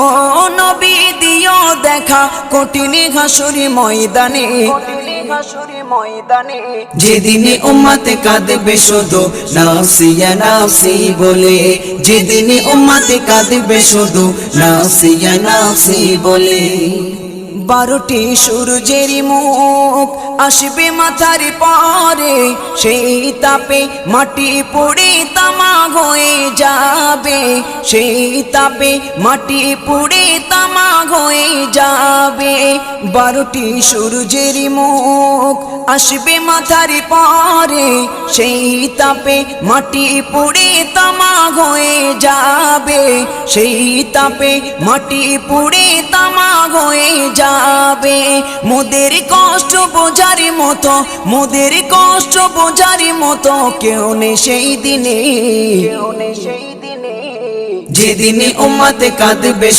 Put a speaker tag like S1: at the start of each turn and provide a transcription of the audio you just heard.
S1: ও নবী দিও দেখা কঠিন হাসুরি ময়দানে, যেদিনে উম্মতে কাঁদবে শুধু নাফসি ইয়া নাফসি বলে, যেদিনে উম্মতে কাঁদবে শুধু নাফসি ইয়া নাফসি বলে। 12টি সূর্যের মুখ আসবে মাথার পরে, সেই তাপে মাটি পুড়ে তামা হয়ে যাবে, সেই তাপে মাটি পুড়ে তামা হয়ে যাবে। 12টি সূর্যের মুখ আসবে মাথার পরে, সেই তাপে মাটি পুড়ে তামা হয়ে যাবে, সেই তাপে মাটি পুড়ে তামা হয়ে যাবে। মোদের কষ্ট বোঝার মতো, মোদের কষ্ট বোঝার মতো কেউ নেই সেই দিনে, যেদিনে উম্মতে কাঁদবে